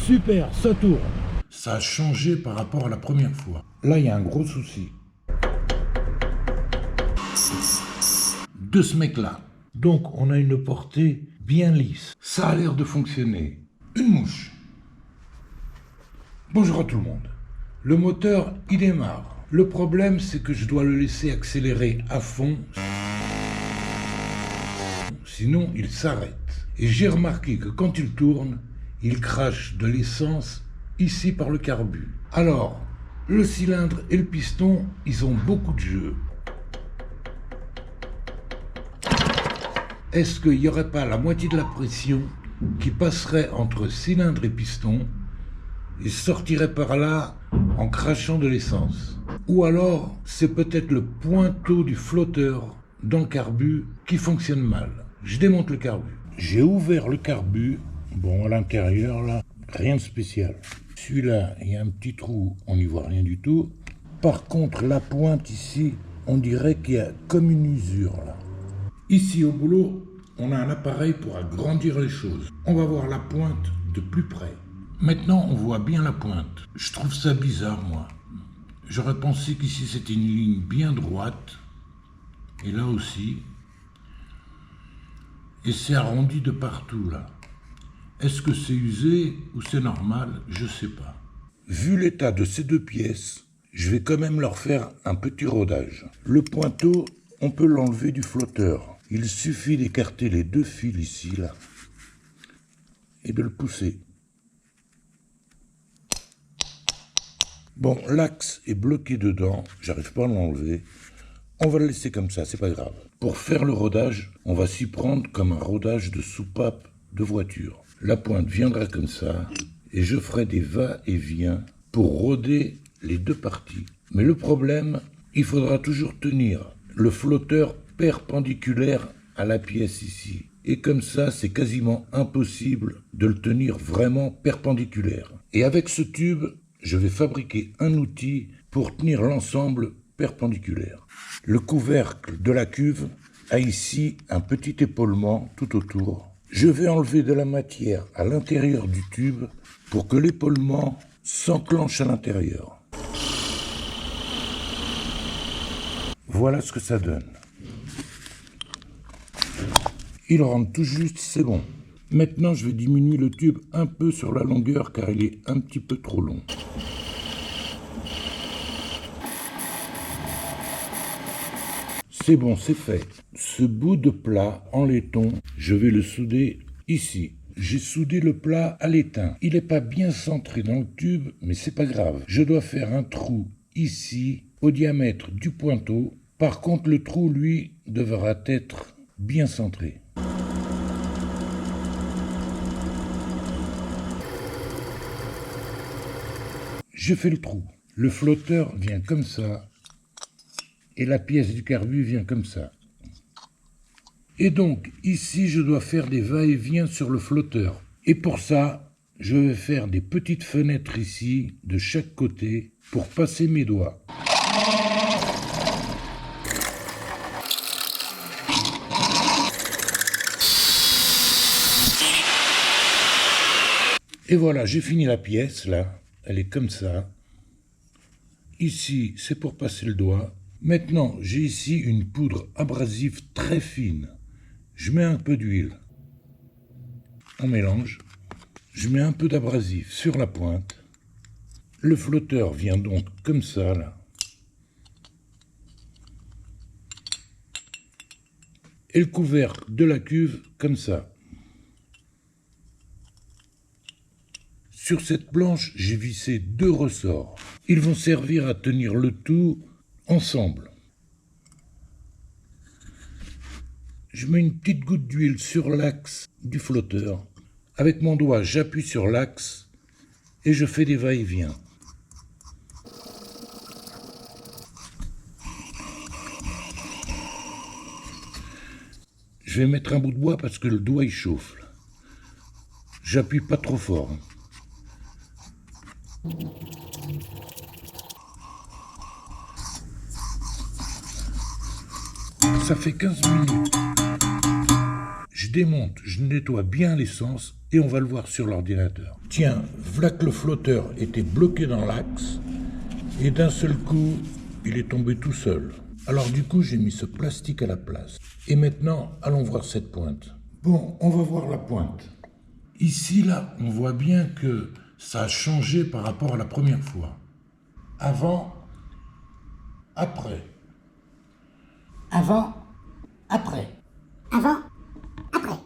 Super, ça tourne. Ça a changé par rapport à la première fois. Là, il y a un gros souci. De ce mec-là. Donc, on a une portée bien lisse. Ça a l'air de fonctionner. Une mouche. Bonjour à tout le monde. Le moteur, il démarre. Le problème, c'est que je dois le laisser accélérer à fond. Sinon, il s'arrête. Et j'ai remarqué que quand il tourne, il crache de l'essence ici par le carbu. Alors, le cylindre et le piston, ils ont beaucoup de jeu. Est-ce qu'il n'y aurait pas la moitié de la pression qui passerait entre cylindre et piston et sortirait par là en crachant de l'essence? Ou alors, c'est peut-être le pointeau du flotteur dans le carbu qui fonctionne mal. Je démonte le carbu. J'ai ouvert le carbu. Bon, à l'intérieur, là, rien de spécial. Celui-là, il y a un petit trou, on n'y voit rien du tout. Par contre, la pointe ici, on dirait qu'il y a comme une usure, là. Ici, au boulot, on a un appareil pour agrandir les choses. On va voir la pointe de plus près. Maintenant, on voit bien la pointe. Je trouve ça bizarre, moi. J'aurais pensé qu'ici, c'était une ligne bien droite. Et là aussi. Et c'est arrondi de partout, là. Est-ce que c'est usé ou c'est normal? Je sais pas. Vu l'état de ces deux pièces, je vais quand même leur faire un petit rodage. Le pointeau, on peut l'enlever du flotteur. Il suffit d'écarter les deux fils ici, là, et de le pousser. Bon, l'axe est bloqué dedans, j'arrive pas à l'enlever. On va le laisser comme ça, c'est pas grave. Pour faire le rodage, on va s'y prendre comme un rodage de soupape de voiture. La pointe viendra comme ça, et je ferai des va-et-vient pour roder les deux parties. Mais le problème, il faudra toujours tenir le flotteur perpendiculaire à la pièce ici. Et comme ça, c'est quasiment impossible de le tenir vraiment perpendiculaire. Et avec ce tube, je vais fabriquer un outil pour tenir l'ensemble perpendiculaire. Le couvercle de la cuve a ici un petit épaulement tout autour. Je vais enlever de la matière à l'intérieur du tube pour que l'épaulement s'enclenche à l'intérieur. Voilà ce que ça donne. Il rentre tout juste, c'est bon. Maintenant, je vais diminuer le tube un peu sur la longueur car il est un petit peu trop long. C'est bon, c'est fait. Ce bout de plat en laiton, je vais le souder ici. J'ai soudé le plat à l'étain. Il n'est pas bien centré dans le tube, mais c'est pas grave. Je dois faire un trou ici, au diamètre du pointeau. Par contre, le trou, lui, devra être bien centré. Je fais le trou. Le flotteur vient comme ça. Et la pièce du carbu vient comme ça. Et donc, ici, je dois faire des va-et-vient sur le flotteur. Et pour ça, je vais faire des petites fenêtres ici, de chaque côté, pour passer mes doigts. Et voilà, j'ai fini la pièce, là. Elle est comme ça. Ici, c'est pour passer le doigt. Maintenant, j'ai ici une poudre abrasive très fine. Je mets un peu d'huile. On mélange. Je mets un peu d'abrasif sur la pointe. Le flotteur vient donc comme ça, là. Et le couvercle de la cuve comme ça. Sur cette planche, j'ai vissé 2 ressorts. Ils vont servir à tenir le tout ensemble. Je mets une petite goutte d'huile sur l'axe du flotteur. Avec mon doigt, j'appuie sur l'axe et je fais des va-et-vient. Je vais mettre un bout de bois parce que le doigt il chauffe. J'appuie pas trop fort. Ça fait 15 minutes. je démonte, je nettoie bien l'essence et on va le voir sur l'ordinateur. Tiens, voilà que le flotteur était bloqué dans l'axe et d'un seul coup, il est tombé tout seul. Alors du coup, j'ai mis ce plastique à la place. Et maintenant, allons voir cette pointe. Bon, on va voir la pointe. Ici, là, on voit bien que ça a changé par rapport à la première fois. Avant, après. Avant, après. Avant, après.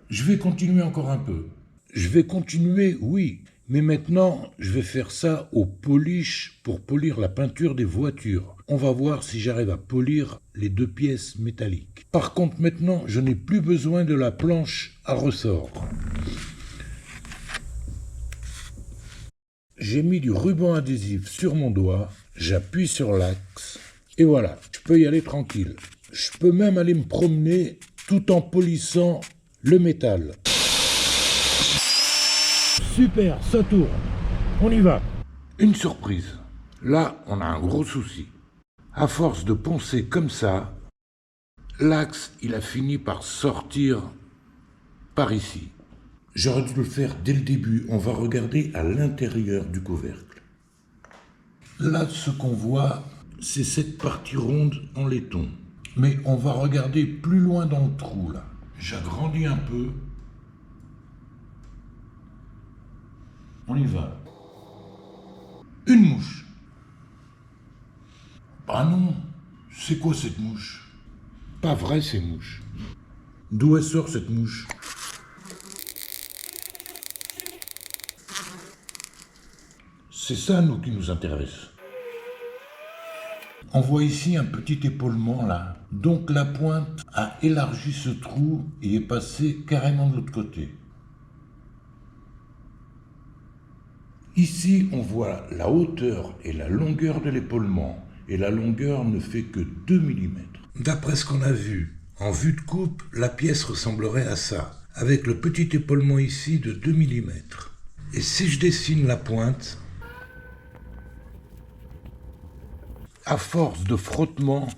Je vais continuer encore un peu. Je vais continuer, oui. Mais maintenant, je vais faire ça au polish pour polir la peinture des voitures. On va voir si j'arrive à polir les deux pièces métalliques. Par contre, maintenant, je n'ai plus besoin de la planche à ressort. J'ai mis du ruban adhésif sur mon doigt, j'appuie sur l'axe, et voilà, je peux y aller tranquille. Je peux même aller me promener tout en polissant le métal. Super, ça tourne. On y va. Une surprise. Là, on a un gros souci. À force de poncer comme ça, l'axe, il a fini par sortir par ici. J'aurais dû le faire dès le début. On va regarder à l'intérieur du couvercle. Là, ce qu'on voit, c'est cette partie ronde en laiton. Mais on va regarder plus loin dans le trou, là. J'agrandis un peu. On y va. Une mouche. Ah non, c'est quoi cette mouche? Pas vrai, ces mouches. D'où elle sort cette mouche? C'est ça, nous, qui nous intéresse. On voit ici un petit épaulement, là. Donc la pointe a élargi ce trou et est passée carrément de l'autre côté. Ici, on voit la hauteur et la longueur de l'épaulement. Et la longueur ne fait que 2 mm. D'après ce qu'on a vu, en vue de coupe, la pièce ressemblerait à ça, avec le petit épaulement ici de 2 mm. Et si je dessine la pointe, à force de frottement,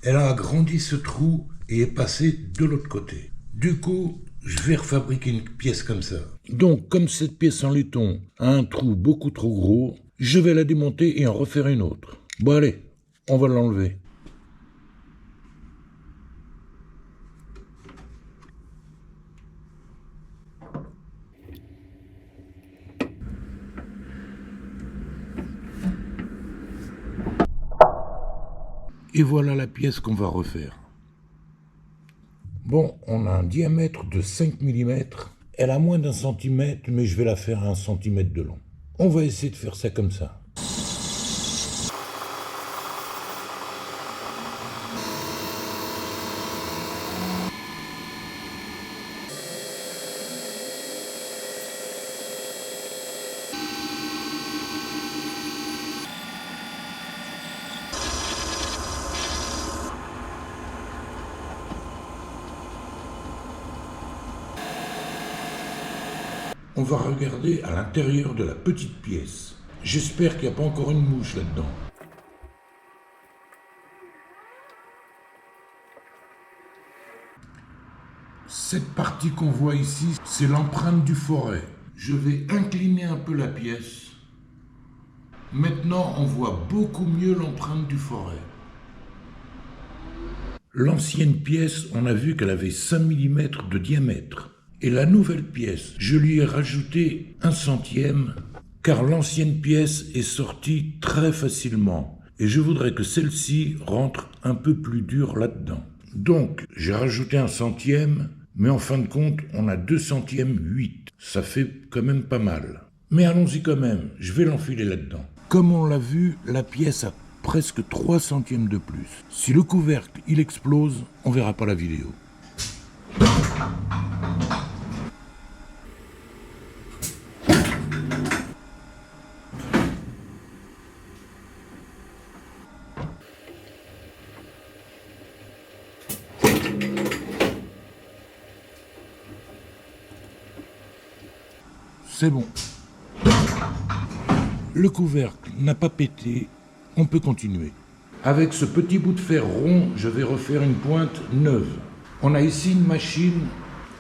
elle a agrandi ce trou et est passée de l'autre côté. Du coup, je vais refabriquer une pièce comme ça. Donc, comme cette pièce en laiton a un trou beaucoup trop gros, je vais la démonter et en refaire une autre. Bon allez, on va l'enlever. Et voilà la pièce qu'on va refaire. Bon, on a un diamètre de 5 mm. Elle a moins d'1 cm, mais je vais la faire à 1 cm de long. On va essayer de faire ça comme ça. On va regarder à l'intérieur de la petite pièce. J'espère qu'il n'y a pas encore une mouche là-dedans. Cette partie qu'on voit ici, c'est l'empreinte du forêt. Je vais incliner un peu la pièce. Maintenant, on voit beaucoup mieux l'empreinte du forêt. L'ancienne pièce, on a vu qu'elle avait 5 mm de diamètre. Et la nouvelle pièce, je lui ai rajouté 1 centième, car l'ancienne pièce est sortie très facilement. Et je voudrais que celle-ci rentre un peu plus dure là-dedans. Donc, j'ai rajouté 1 centième, mais en fin de compte, on a 2 centièmes 8. Ça fait quand même pas mal. Mais allons-y quand même, je vais l'enfiler là-dedans. Comme on l'a vu, la pièce a presque 3 centièmes de plus. Si le couvercle, il explose, on verra pas la vidéo. C'est bon. Le couvercle n'a pas pété, on peut continuer. Avec ce petit bout de fer rond, je vais refaire une pointe neuve. On a ici une machine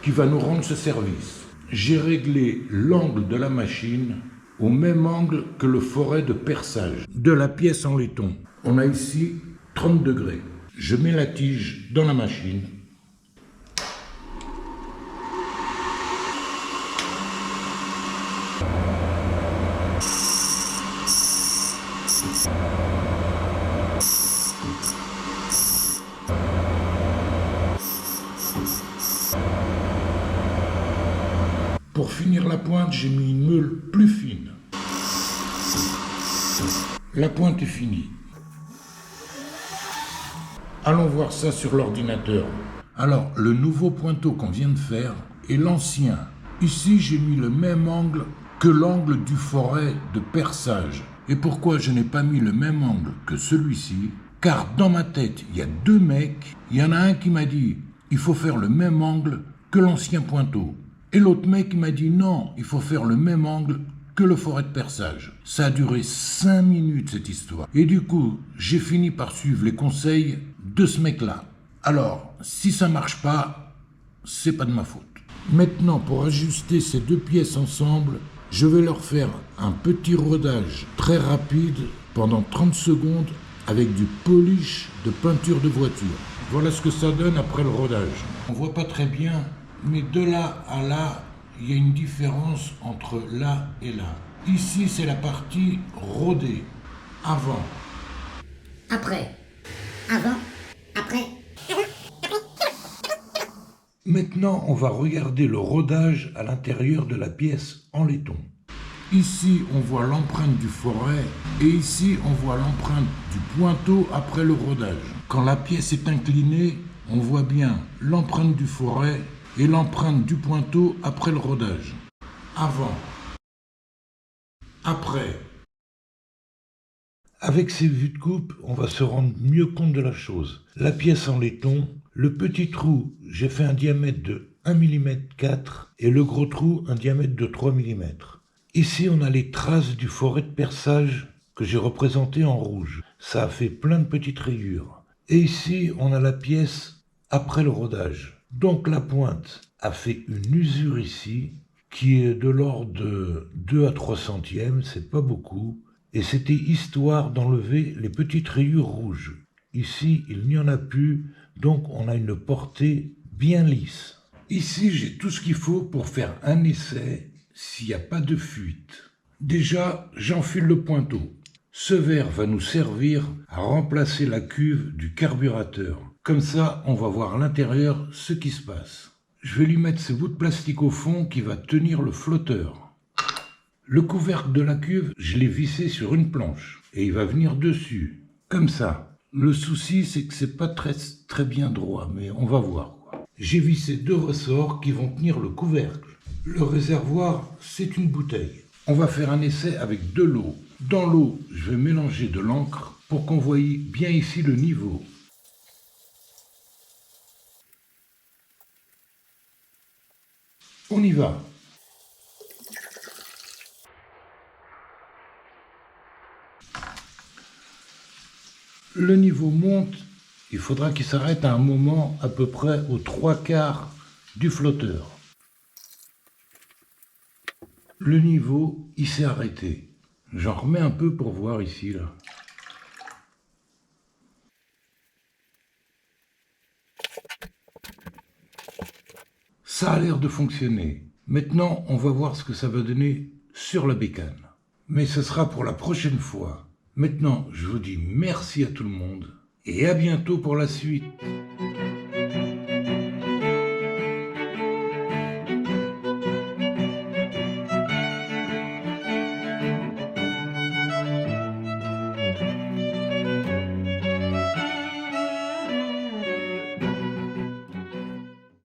qui va nous rendre ce service. J'ai réglé l'angle de la machine au même angle que le forêt de perçage de la pièce en laiton. On a ici 30 degrés. Je mets la tige dans la machine. Pour finir la pointe, j'ai mis une meule plus fine. La pointe est finie. Allons voir ça sur l'ordinateur. Alors, le nouveau pointeau qu'on vient de faire est l'ancien. Ici, j'ai mis le même angle que l'angle du forêt de perçage. Et pourquoi je n'ai pas mis le même angle que celui-ci? Car dans ma tête, il y a deux mecs. Il y en a un qui m'a dit, il faut faire le même angle que l'ancien pointeau. Et l'autre mec m'a dit non, il faut faire le même angle que le forêt de perçage. Ça a duré 5 minutes cette histoire. Et du coup, j'ai fini par suivre les conseils de ce mec-là. Alors, si ça marche pas, c'est pas de ma faute. Maintenant, pour ajuster ces deux pièces ensemble, je vais leur faire un petit rodage très rapide pendant 30 secondes avec du polish de peinture de voiture. Voilà ce que ça donne après le rodage. On voit pas très bien. Mais de là à là, il y a une différence entre là et là. Ici, c'est la partie rodée. Avant. Après. Avant. Après. Maintenant, on va regarder le rodage à l'intérieur de la pièce en laiton. Ici, on voit l'empreinte du forêt et ici, on voit l'empreinte du pointeau après le rodage. Quand la pièce est inclinée, on voit bien l'empreinte du forêt et l'empreinte du pointeau après le rodage. Avant. Après. Avec ces vues de coupe, on va se rendre mieux compte de la chose. La pièce en laiton, le petit trou, j'ai fait un diamètre de 1,4 mm et le gros trou, un diamètre de 3 mm. Ici, on a les traces du forêt de perçage que j'ai représenté en rouge. Ça a fait plein de petites rayures. Et ici, on a la pièce après le rodage. Donc la pointe a fait une usure ici qui est de l'ordre de 2 à 3 centièmes, c'est pas beaucoup, et c'était histoire d'enlever les petites rayures rouges. Ici, il n'y en a plus, donc on a une portée bien lisse. Ici, j'ai tout ce qu'il faut pour faire un essai s'il n'y a pas de fuite. Déjà, j'enfile le pointeau. Ce verre va nous servir à remplacer la cuve du carburateur. Comme ça, on va voir à l'intérieur ce qui se passe. Je vais lui mettre ce bout de plastique au fond qui va tenir le flotteur. Le couvercle de la cuve, je l'ai vissé sur une planche et il va venir dessus, comme ça. Le souci, c'est que c'est pas très bien droit, mais on va voir. J'ai vissé 2 ressorts qui vont tenir le couvercle. Le réservoir, c'est une bouteille. On va faire un essai avec de l'eau. Dans l'eau, je vais mélanger de l'encre pour qu'on voie bien ici le niveau. On y va. Le niveau monte, il faudra qu'il s'arrête à un moment à peu près aux 3/4 du flotteur. Le niveau, il s'est arrêté. J'en remets un peu pour voir ici, là. Ça a l'air de fonctionner. Maintenant, on va voir ce que ça va donner sur la bécane. Mais ce sera pour la prochaine fois. Maintenant, je vous dis merci à tout le monde et à bientôt pour la suite.